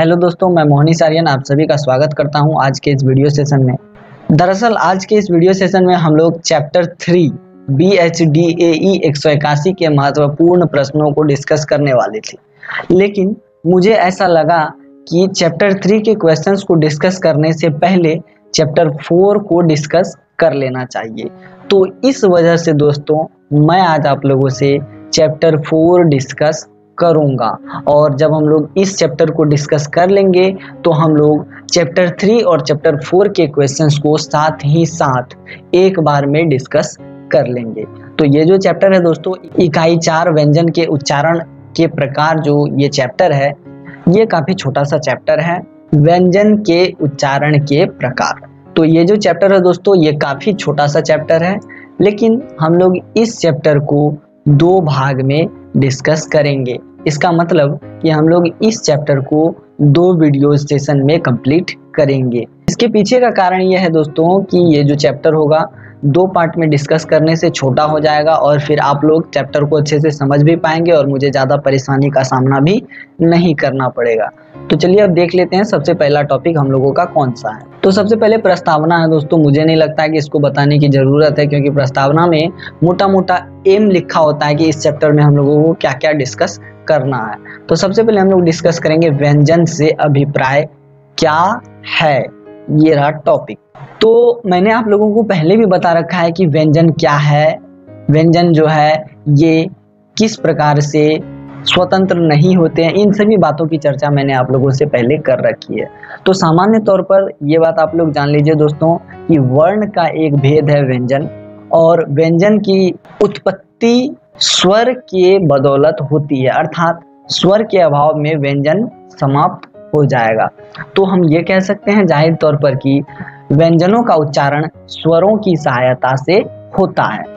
Hello दोस्तों, मैं मोहनी सारियन आप सभी का स्वागत करता हूं आज के इस वीडियो सेशन में। दरअसल आज के इस वीडियो सेशन में हम लोग चैप्टर 3 BHDAE 181 के महत्वपूर्ण प्रश्नों को डिस्कस करने वाले थे, लेकिन मुझे ऐसा लगा कि चैप्टर 3 के क्वेश्चंस को डिस्कस करने से पहले चैप्टर 4 को डिस्कस कर लेना चाहिए। तो इस वजह से दोस्तों मैं आज आप लोगों से चैप्टर 4 डिस्कस करूंगा, और जब हम लोग इस चैप्टर को डिस्कस कर लेंगे तो हम लोग चैप्टर 3 और चैप्टर 4 के क्वेश्चंस को साथ ही साथ एक बार में डिस्कस कर लेंगे। तो ये जो चैप्टर है दोस्तों, इकाई 4 व्यंजन के उच्चारण के प्रकार, जो ये चैप्टर है ये काफी छोटा सा चैप्टर है, व्यंजन के उच्चारण के प्रकार। तो ये जो चैप्टर है दोस्तों ये काफी छोटा सा चैप्टर है, लेकिन हम लोग इस चैप्टर को 2 भाग में डिस्कस करेंगे। इसका मतलब कि हम लोग इस चैप्टर को 2 वीडियो सेशन में कंप्लीट करेंगे। इसके पीछे का कारण यह है दोस्तों कि ये जो चैप्टर होगा 2 पार्ट में डिस्कस करने से छोटा हो जाएगा, और फिर आप लोग चैप्टर को अच्छे से समझ भी पाएंगे और मुझे ज़्यादा परेशानी का सामना भी नहीं करना पड़ेगा। तो चलिए अब देख लेते हैं सबसे पहला टॉपिक हम लोगों का कौन सा है। तो सबसे पहले प्रस्तावना है दोस्तों। मुझे नहीं लगता है कि इसको बताने की ज़रूरत है, क्योंकि प्रस्तावना में मोटा मोटा एम लिखा होता है कि इस चैप्टर में हम लोगों को क्या क्या डिस्कस करना है। तो सबसे पहले हम लोग डिस्कस करेंगे व्यंजन से अभिप्राय क्या है, ये रहा टॉपिक। तो मैंने आप लोगों को पहले भी बता रखा है कि व्यंजन क्या है, व्यंजन जो है ये किस प्रकार से स्वतंत्र नहीं होते हैं, इन सभी बातों की चर्चा मैंने आप लोगों से पहले कर रखी है। तो सामान्य तौर पर ये बात आप लोग जान लीजिए दोस्तों कि वर्ण का एक भेद है व्यंजन, और व्यंजन की उत्पत्ति स्वर के बदौलत होती है, अर्थात स्वर के अभाव में व्यंजन समाप्त हो जाएगा। तो हम ये कह सकते हैं जाहिर तौर पर कि व्यंजनों का उच्चारण स्वरों की सहायता से होता है।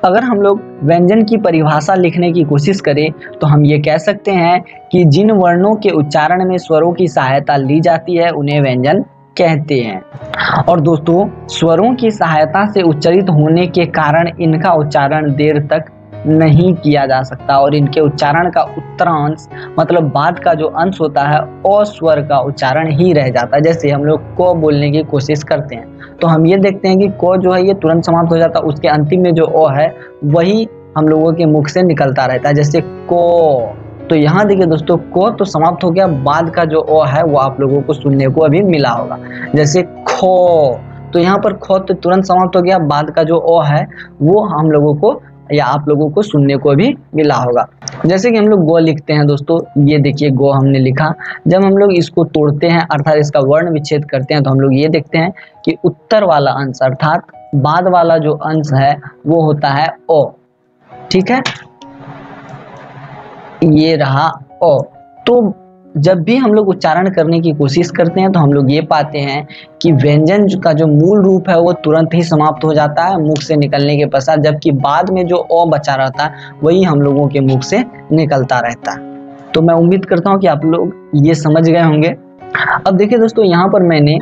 अगर हम लोग व्यंजन की परिभाषा लिखने की कोशिश करें तो हम ये कह सकते हैं कि जिन वर्णों के उच्चारण में स्वरों की सहायता ली जाती है उन्हें व्यंजन कहते हैं। और दोस्तों स्वरों की सहायता से उच्चारित होने के कारण इनका उच्चारण देर तक नहीं किया जा सकता, और इनके उच्चारण का उत्तरांश मतलब बाद का जो अंश होता है अ स्वर का उच्चारण ही रह जाता है। जैसे हम लोग क बोलने की कोशिश करते हैं तो हम ये देखते हैं कि क जो है ये तुरंत समाप्त हो जाता है, उसके अंतिम में जो अ है वही हम लोगों के मुख से निकलता रहता है, जैसे क। तो यहाँ देखिए दोस्तों क तो समाप्त हो गया, बाद का जो अ है वो आप लोगों को सुनने को अभी मिला होगा, जैसे ख। तो यहाँ पर ख तो तुरंत समाप्त हो गया, बाद का जो अ है वो हम लोगों को या आप लोगों को सुनने को भी मिला होगा। जैसे कि हम लोग गो लिखते हैं दोस्तों, ये देखिए गो हमने लिखा। जब हम लोग इसको तोड़ते हैं अर्थात इसका वर्ण विच्छेद करते हैं तो हम लोग ये देखते हैं कि उत्तर वाला अंश अर्थात बाद वाला जो अंश है वो होता है ओ, ठीक है, ये रहा ओ। तो जब भी हम लोग उच्चारण करने की कोशिश करते हैं तो हम लोग ये पाते हैं कि व्यंजन का जो मूल रूप है वो तुरंत ही समाप्त हो जाता है मुख से निकलने के पश्चात, जबकि बाद में जो अ बचा रहता है वही हम लोगों के मुख से निकलता रहता है। तो मैं उम्मीद करता हूँ कि आप लोग ये समझ गए होंगे। अब देखिए दोस्तों यहाँ पर मैंने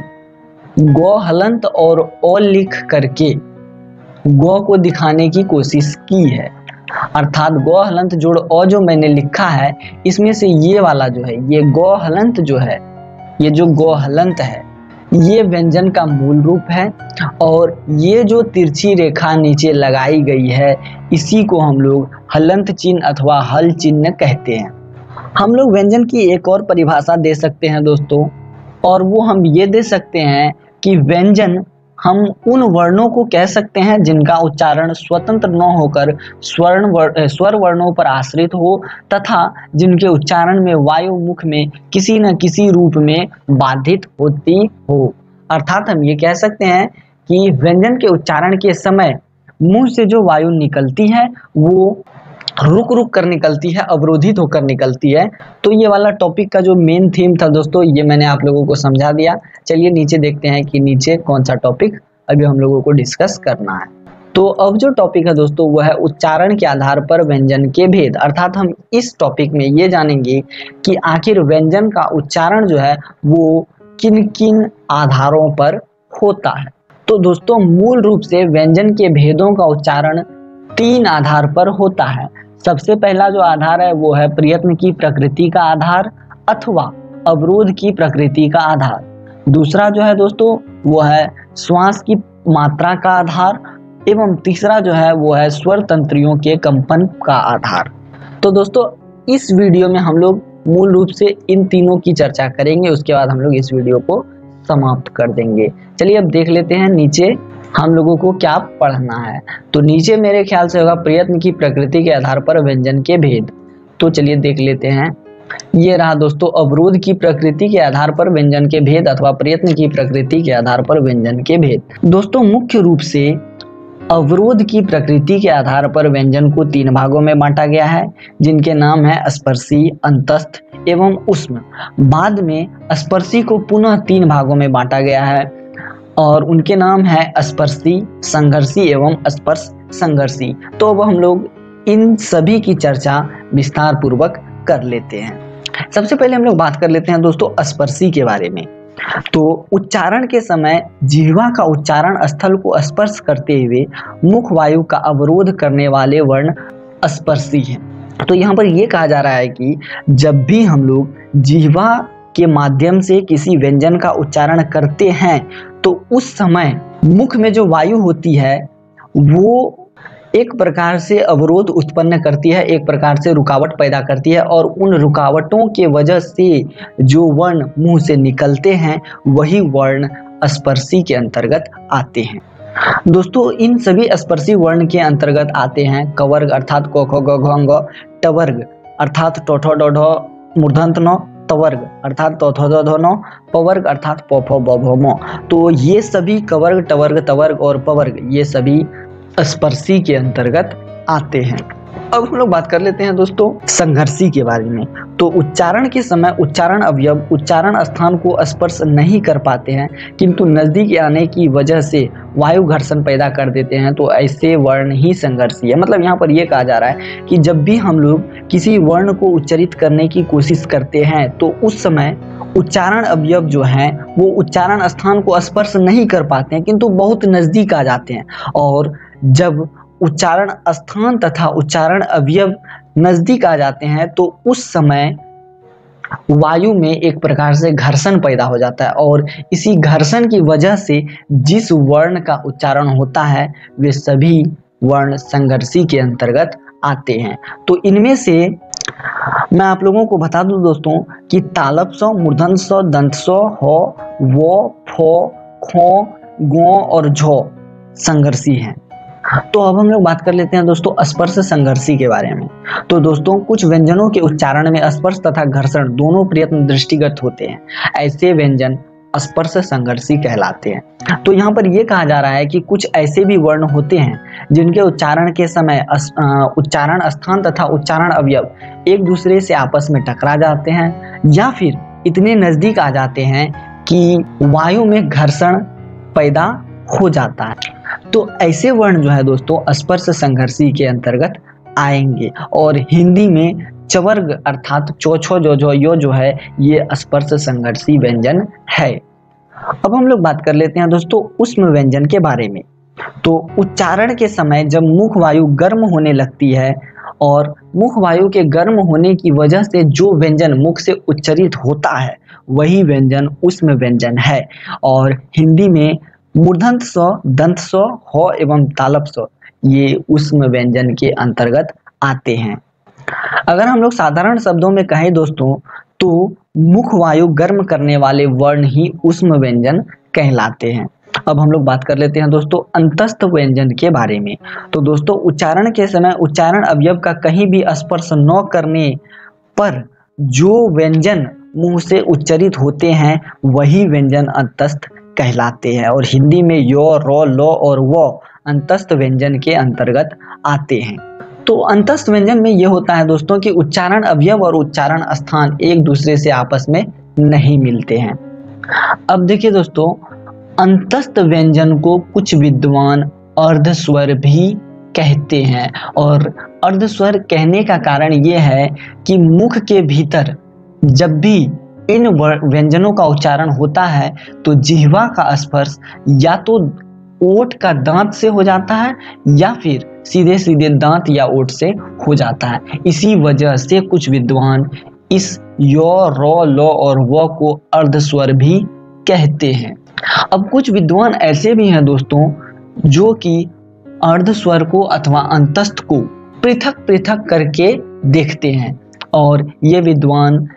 गो हलंत और ओ लिख करके गो को दिखाने की कोशिश की है, अर्थात गो हलंत जोड़ अ जो मैंने लिखा है इसमें से ये वाला जो है ये गो हलंत जो है, ये जो गो हलंत है ये व्यंजन का मूल रूप है, और ये जो तिरछी रेखा नीचे लगाई गई है इसी को हम लोग हलंत चिन्ह अथवा हल चिन्ह कहते हैं। हम लोग व्यंजन की एक और परिभाषा दे सकते हैं दोस्तों, और वो हम ये दे सकते हैं कि व्यंजन हम उन वर्णों को कह सकते हैं जिनका उच्चारण स्वतंत्र न होकर स्वर वर्णों पर आश्रित हो, तथा जिनके उच्चारण में वायु मुख में किसी न किसी रूप में बाधित होती हो। अर्थात हम ये कह सकते हैं कि व्यंजन के उच्चारण के समय मुंह से जो वायु निकलती है वो रुक रुक कर निकलती है, अवरोधित होकर निकलती है। तो ये वाला टॉपिक का जो मेन थीम था दोस्तों ये मैंने आप लोगों को समझा दिया। चलिए नीचे देखते हैं कि नीचे कौन सा टॉपिक अभी हम लोगों को डिस्कस करना है। तो अब जो टॉपिक है दोस्तों वो है उच्चारण के आधार पर व्यंजन के भेद, अर्थात हम इस टॉपिक में ये जानेंगे कि आखिर व्यंजन का उच्चारण जो है वो किन किन आधारों पर होता है। तो दोस्तों मूल रूप से व्यंजन के भेदों का उच्चारण 3 आधार पर होता है। सबसे पहला जो आधार है वो है प्रयत्न की प्रकृति का आधार, अथवा अवरोध की प्रकृति का आधार। दूसरा जो है दोस्तों वो है श्वास की मात्रा का आधार। एवं तीसरा जो है वो है स्वर तंत्रियों के कंपन का आधार। तो दोस्तों इस वीडियो में हम लोग मूल रूप से इन तीनों की चर्चा करेंगे, उसके बाद हम लोग इस वीडियो को समाप्त कर देंगे। चलिए अब देख लेते हैं नीचे हम लोगों को क्या पढ़ना है। तो नीचे मेरे ख्याल से होगा प्रयत्न की प्रकृति के आधार पर व्यंजन के भेद। तो चलिए देख लेते हैं। ये रहा दोस्तों अवरोध की प्रकृति के आधार पर व्यंजन के भेद अथवा प्रयत्न की प्रकृति के आधार पर व्यंजन के भेद। दोस्तों मुख्य रूप से अवरोध की प्रकृति के आधार पर व्यंजन को 3 भागों में बांटा गया है, जिनके नाम है स्पर्शी, अंतस्थ एवं उष्म। बाद में स्पर्शी को पुनः 3 भागों में बांटा गया है और उनके नाम है स्पर्शी, संघर्षी एवं स्पर्श संघर्षी। तो अब हम लोग इन सभी की चर्चा विस्तार पूर्वक कर लेते हैं। सबसे पहले हम लोग बात कर लेते हैं दोस्तों स्पर्शी के बारे में। तो उच्चारण के समय जिह्वा का उच्चारण स्थल को स्पर्श करते हुए मुख वायु का अवरोध करने वाले वर्ण स्पर्शी हैं। तो यहाँ पर यह कहा जा रहा है कि जब भी हम लोग जिह्वा के माध्यम से किसी व्यंजन का उच्चारण करते हैं तो उस समय मुख में जो वायु होती है वो एक प्रकार से अवरोध उत्पन्न करती है, एक प्रकार से रुकावट पैदा करती है और उन रुकावटों के वजह से जो वर्ण मुंह से निकलते हैं वही वर्ण स्पर्शी के अंतर्गत आते हैं। दोस्तों इन सभी स्पर्शी वर्ण के अंतर्गत आते हैं कवर्ग अर्थात क ख ग घ ङ, टवर्ग अर्थात ट ठ ड ढ मूर्धन्त न, तवर्ग अर्थात त थ द ध न, पवर्ग अर्थात प फ ब भ म। तो ये सभी कवर्ग, टवर्ग, तवर्ग और पवर्ग ये सभी स्पर्शी के अंतर्गत आते हैं। अब हम लोग बात कर लेते हैं दोस्तों संघर्षी के बारे में। तो उच्चारण के समय उच्चारण अवयव उच्चारण स्थान को स्पर्श नहीं कर पाते हैं किंतु नजदीक आने की वजह से वायु घर्षण पैदा कर देते हैं, तो ऐसे वर्ण ही संघर्षी है। मतलब यहाँ पर यह कहा जा रहा है कि जब भी हम लोग किसी वर्ण को उच्चारित करने की कोशिश करते हैं तो उस समय उच्चारण अवयव जो हैं वो उच्चारण स्थान को स्पर्श नहीं कर पाते हैं किंतु बहुत नजदीक आ जाते हैं। और जब उच्चारण स्थान तथा उच्चारण अवयव नजदीक आ जाते हैं तो उस समय वायु में एक प्रकार से घर्षण पैदा हो जाता है और इसी घर्षण की वजह से जिस वर्ण का उच्चारण होता है वे सभी वर्ण संघर्षी के अंतर्गत आते हैं। तो इनमें से मैं आप लोगों को बता दूं दोस्तों कि तालप स, मूर्धन्य स, दंत स, ह, व, फ, ख, ग और झ संघर्षी हैं। तो अब हम लोग बात कर लेते हैं दोस्तों स्पर्श संघर्षी के बारे में। तो दोस्तों कुछ व्यंजनों के उच्चारण में स्पर्श तथा घर्षण दोनों प्रयत्न दृष्टिगत होते हैं, ऐसे व्यंजन स्पर्श संघर्षी कहलाते हैं। तो यहाँ पर यह कहा जा रहा है कि कुछ ऐसे भी वर्ण होते हैं जिनके उच्चारण के समय उच्चारण स्थान तथा उच्चारण अवयव एक दूसरे से आपस में टकरा जाते हैं या फिर इतने नजदीक आ जाते हैं कि वायु में घर्षण पैदा हो जाता है। तो ऐसे वर्ण जो है दोस्तों स्पर्श संघर्षी के अंतर्गत आएंगे। और हिंदी में चवर्ग अर्थात चो छो जो जो यो जो है ये स्पर्श संघर्षी व्यंजन है। अब हम लोग बात कर लेते हैं दोस्तों उष्म व्यंजन के बारे में। तो उच्चारण के समय जब मुख वायु गर्म होने लगती है और मुख वायु के गर्म होने की वजह से जो व्यंजन मुख से उच्चारित होता है वही व्यंजन उष्म व्यंजन है। और हिंदी में मूर्धन्य स, दंत स, ह एवं तालप स ये उष्म व्यंजन के अंतर्गत आते हैं। अगर हम लोग साधारण शब्दों में कहें दोस्तों तो मुख वायु गर्म करने वाले वर्ण ही उष्म व्यंजन कहलाते हैं। अब हम लोग बात कर लेते हैं दोस्तों अंतस्थ व्यंजन के बारे में। तो दोस्तों उच्चारण के समय उच्चारण अवयव का कहीं भी स्पर्श न करने पर जो व्यंजन मुंह से उच्चारित होते हैं वही व्यंजन अंतस्थ कहलाते हैं। और हिंदी में यो, रो, लो और वो अंतस्थ व्यंजन के अंतर्गत आते हैं। तो अंतस्थ व्यंजन में यह होता है दोस्तों कि उच्चारण अवयव और उच्चारण स्थान एक दूसरे से आपस में नहीं मिलते हैं। अब देखिए दोस्तों अंतस्थ व्यंजन को कुछ विद्वान अर्धस्वर भी कहते हैं। और अर्धस्वर कहने का कारण यह है कि मुख के भीतर जब भी इन व्यंजनों का उच्चारण होता है तो जिह्वा का स्पर्श या तो ओठ का दांत से हो जाता है या फिर सीधे सीधे दांत या ओठ से हो जाता है। इसी वजह से कुछ विद्वान इस यो, रो, लो और व को अर्धस्वर भी कहते हैं। अब कुछ विद्वान ऐसे भी हैं दोस्तों जो कि अर्धस्वर को अथवा अंतस्थ को पृथक पृथक करके देखते हैं, और ये विद्वान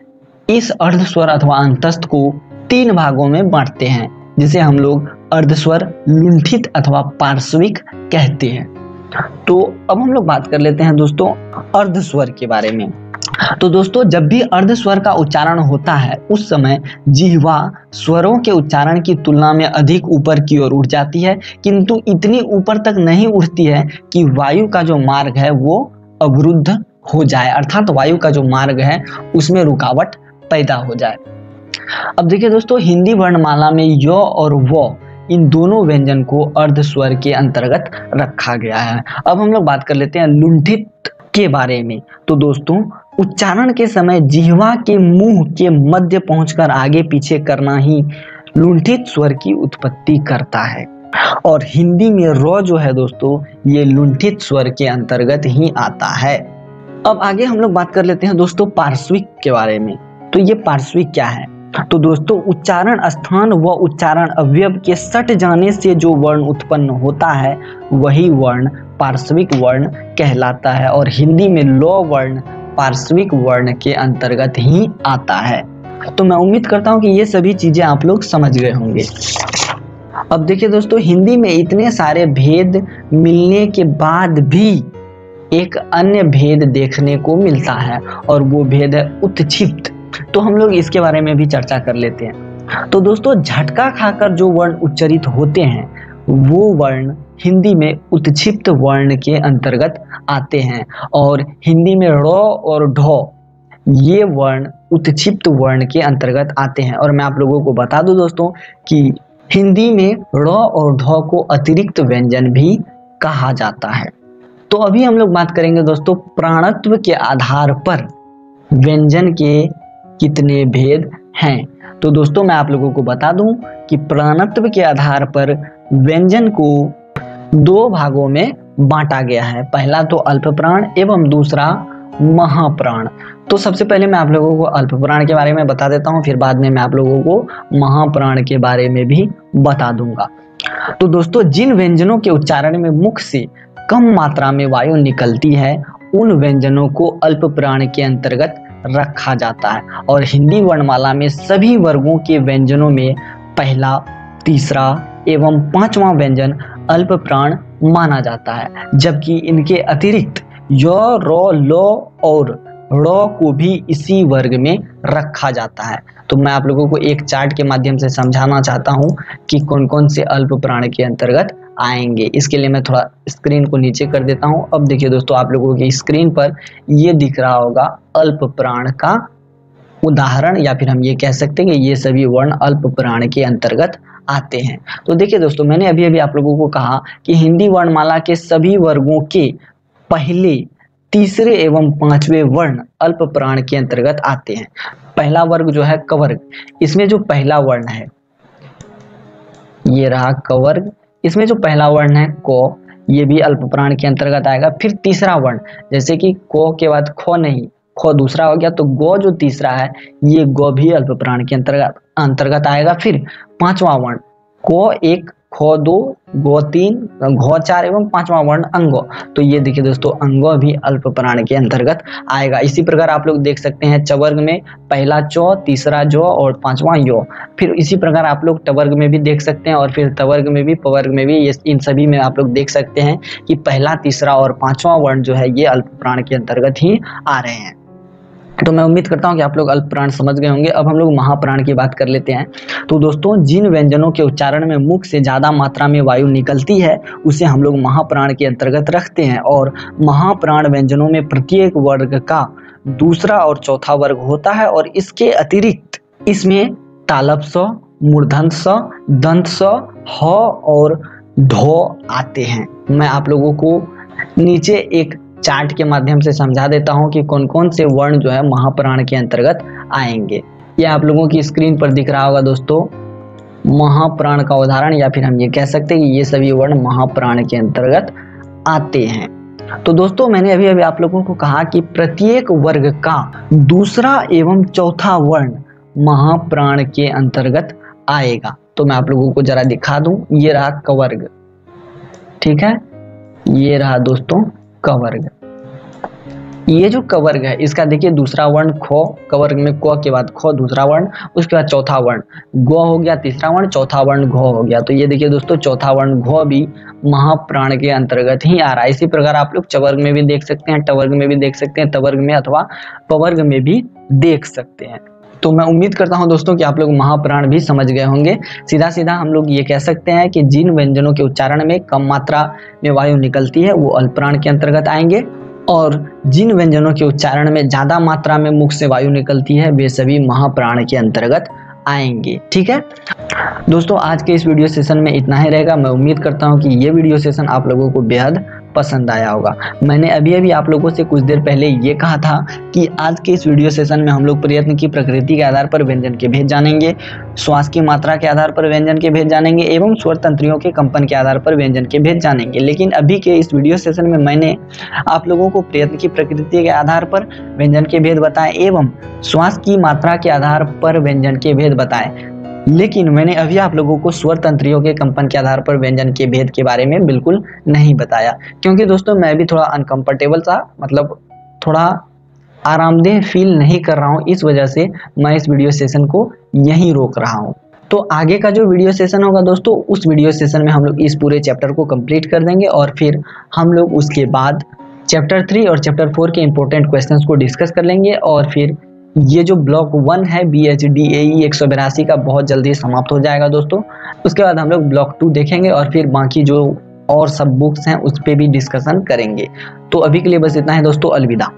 इस अर्धस्वर अथवा अंतस्थ को 3 भागों में बांटते हैं, जिसे हम लोग अर्धस्वर लुंठित अथवा पार्श्विक कहते हैं। तो अब हम लोग बात कर लेते हैं दोस्तों अर्धस्वर के बारे में। तो दोस्तों जब भी अर्धस्वर का उच्चारण होता है उस समय जिह्वा स्वरों के उच्चारण की तुलना में अधिक ऊपर की ओर उठ जाती है, किंतु इतनी ऊपर तक नहीं उठती है कि वायु का जो मार्ग है वो अवरुद्ध हो जाए, अर्थात वायु का जो मार्ग है उसमें रुकावट पैदा हो जाए। अब देखिए दोस्तों, हिंदी वर्णमाला में य और व इन दोनों व्यंजन को अर्धस्वर के अंतर्गत रखा गया है। अब हम लोग बात कर लेते हैं लुंठित के बारे में। तो दोस्तों उच्चारण के समय जिह्वा के मुंह के मध्य पहुंचकर आगे पीछे करना ही लुंठित स्वर की उत्पत्ति करता है, और हिंदी में र जो है दोस्तों ये लुंठित स्वर के अंतर्गत ही आता है। अब आगे हम लोग बात कर लेते हैं दोस्तों पार्श्विक के बारे में। तो ये पार्श्विक क्या है? तो दोस्तों उच्चारण स्थान व उच्चारण अवयव के सट जाने से जो वर्ण उत्पन्न होता है वही वर्ण पार्श्विक वर्ण कहलाता है, और हिंदी में लो वर्ण पार्श्विक वर्ण के अंतर्गत ही आता है। तो मैं उम्मीद करता हूं कि ये सभी चीजें आप लोग समझ गए होंगे। अब देखिए दोस्तों, हिंदी में इतने सारे भेद मिलने के बाद भी एक अन्य भेद देखने को मिलता है, और वो भेद है उत्क्षिप्त। तो हम लोग इसके बारे में भी चर्चा कर लेते हैं। तो दोस्तों झटका खाकर जो वर्ण उच्चरित होते हैं वो वर्ण हिंदी में उत्क्षिप्त वर्ण के अंतर्गत आते हैं, और हिंदी में ड़ और ढ ये वर्ण उत्क्षिप्त वर्ण के अंतर्गत आते हैं। और मैं आप लोगों को बता दूं दोस्तों कि हिंदी में ड़ और ढ को अतिरिक्त व्यंजन भी कहा जाता है। तो अभी हम लोग बात करेंगे दोस्तों प्राणत्व के आधार पर व्यंजन के कितने भेद हैं। तो दोस्तों मैं आप लोगों को बता दूं कि प्राणत्व के आधार पर व्यंजन को 2 भागों में बांटा गया है। पहला तो अल्प प्राण एवं दूसरा महाप्राण। तो सबसे पहले मैं आप लोगों को अल्प प्राण के बारे में बता देता हूं, फिर बाद में मैं आप लोगों को महाप्राण के बारे में भी बता दूंगा। तो दोस्तों जिन व्यंजनों के उच्चारण में मुख से कम मात्रा में वायु निकलती है उन व्यंजनों को अल्प प्राण के अंतर्गत रखा जाता है, और हिंदी वर्णमाला में सभी वर्गों के व्यंजनों में पहला, तीसरा एवं 5वां व्यंजन अल्प प्राण माना जाता है, जबकि इनके अतिरिक्त य, रो, लो और ड़ को भी इसी वर्ग में रखा जाता है। तो मैं आप लोगों को एक चार्ट के माध्यम से समझाना चाहता हूं कि कौन कौन से अल्प प्राण के अंतर्गत आएंगे। इसके लिए मैं थोड़ा स्क्रीन को नीचे कर देता हूं। अब देखिए दोस्तों, आप लोगों की स्क्रीन पर ये दिख रहा होगा अल्प प्राण का उदाहरण, या फिर हम ये कह सकते हैं कि ये सभी वर्ण अल्प प्राण के अंतर्गत आते हैं। तो देखिए दोस्तों, मैंने अभी अभी आप लोगों को कहा कि हिंदी वर्णमाला के सभी वर्गों के पहले, तीसरे एवं 5वें वर्ण अल्प प्राण के अंतर्गत आते हैं। पहला वर्ग जो है कवर्ग, इसमें जो पहला वर्ण है ये रहा कवर्ग, इसमें जो पहला वर्ण है क, ये भी अल्प प्राण के अंतर्गत आएगा। फिर तीसरा वर्ण, जैसे कि क के बाद ख नहीं, ख दूसरा हो गया, तो गो जो तीसरा है ये गो भी अल्प प्राण के अंतर्गत आएगा। फिर 5वां वर्ण को 1, ख 2, गो 3, घ 4 एवं 5वां वर्ण अंगो, तो ये देखिए दोस्तों अंगो भी अल्प प्राण के अंतर्गत आएगा। इसी प्रकार आप लोग देख सकते हैं चवर्ग में पहला चौ, तीसरा जो और 5वां यो। फिर इसी प्रकार आप लोग टवर्ग में भी देख सकते हैं, और फिर तवर्ग में भी, पवर्ग में भी, ये इन सभी में आप लोग देख सकते हैं कि पहला, तीसरा और 5वां वर्ण जो है ये अल्प प्राण के अंतर्गत ही आ रहे हैं। तो मैं उम्मीद करता हूं कि आप लोग अल्प प्राण समझ गए होंगे। अब हम लोग महाप्राण की बात कर लेते हैं। तो दोस्तों जिन व्यंजनों के उच्चारण में मुख से ज्यादा मात्रा में वायु निकलती है उसे हम लोग महाप्राण के अंतर्गत रखते हैं, और महाप्राण व्यंजनों में प्रत्येक वर्ग का दूसरा और चौथा वर्ग होता है, और इसके अतिरिक्त इसमें तालव स, मूर्धन्य स, दंत स, ह और ढो आते हैं। मैं आप लोगों को नीचे एक चार्ट के माध्यम से समझा देता हूं कि कौन कौन से वर्ण जो है महाप्राण के अंतर्गत आएंगे। ये आप लोगों की स्क्रीन पर दिख रहा होगा दोस्तों महाप्राण का उदाहरण, या फिर हम ये कह सकते हैं कि ये सभी वर्ण महाप्राण के अंतर्गत आते हैं। तो दोस्तों मैंने अभी अभी आप लोगों को कहा कि प्रत्येक वर्ग का दूसरा एवं चौथा वर्ण महाप्राण के अंतर्गत आएगा। तो मैं आप लोगों को जरा दिखा दूं, ये रहा कवर्ग, ठीक है, ये रहा दोस्तों कवर्ग। ये जो कवर्ग है इसका देखिए दूसरा वर्ण ख, कवर्ग में क के बाद ख दूसरा वर्ण, उसके बाद चौथा वर्ण ग हो गया तीसरा वर्ण, चौथा वर्ण घ हो गया। तो ये देखिए दोस्तों चौथा वर्ण घ भी महाप्राण के अंतर्गत ही आ रहा है। इसी प्रकार आप लोग चवर्ग में भी देख सकते हैं, टवर्ग में भी देख सकते हैं, तवर्ग में अथवा पवर्ग में भी देख सकते हैं। तो मैं उम्मीद करता हूं दोस्तों कि आप लोग महाप्राण भी समझ गए होंगे। सीधा सीधा हम लोग ये कह सकते हैं कि जिन व्यंजनों के उच्चारण में कम मात्रा में वायु निकलती है वो अल्पप्राण के अंतर्गत आएंगे, और जिन व्यंजनों के उच्चारण में ज्यादा मात्रा में मुख से वायु निकलती है वे सभी महाप्राण के अंतर्गत आएंगे। ठीक है दोस्तों, आज के इस वीडियो सेशन में इतना ही रहेगा। मैं उम्मीद करता हूं कि ये वीडियो सेशन आप लोगों को बेहद पसंद आया होगा। मैंने अभी अभी आप लोगों से कुछ देर पहले ये कहा था कि आज के इस वीडियो सेशन में हम लोग प्रयत्न की प्रकृति के आधार पर व्यंजन के भेद जानेंगे, श्वास की मात्रा के आधार पर व्यंजन के भेद जानेंगे एवं स्वर तंत्रियों के कंपन के आधार पर व्यंजन के भेद जानेंगे। लेकिन अभी के इस वीडियो सेशन में मैंने आप लोगों को प्रयत्न की प्रकृति के आधार पर व्यंजन के भेद बताए एवं श्वास की मात्रा के आधार पर व्यंजन के भेद बताए, लेकिन मैंने अभी आप लोगों को स्वर तंत्रियों के कंपन के आधार पर व्यंजन के भेद के बारे में बिल्कुल नहीं बताया, क्योंकि दोस्तों मैं भी थोड़ा अनकंफर्टेबल सा, मतलब थोड़ा आरामदेह फील नहीं कर रहा हूँ। इस वजह से मैं इस वीडियो सेशन को यहीं रोक रहा हूँ। तो आगे का जो वीडियो सेशन होगा दोस्तों, उस वीडियो सेशन में हम लोग इस पूरे चैप्टर को कंप्लीट कर देंगे और फिर हम लोग उसके बाद चैप्टर 3 और चैप्टर 4 के इंपॉर्टेंट क्वेश्चंस को डिस्कस कर लेंगे। और फिर ये जो ब्लॉक 1 है BHDAE 182 का बहुत जल्दी समाप्त हो जाएगा दोस्तों। उसके बाद हम लोग ब्लॉक 2 देखेंगे और फिर बाकी जो और सब बुक्स हैं उस पर भी डिस्कशन करेंगे। तो अभी के लिए बस इतना है दोस्तों, अलविदा।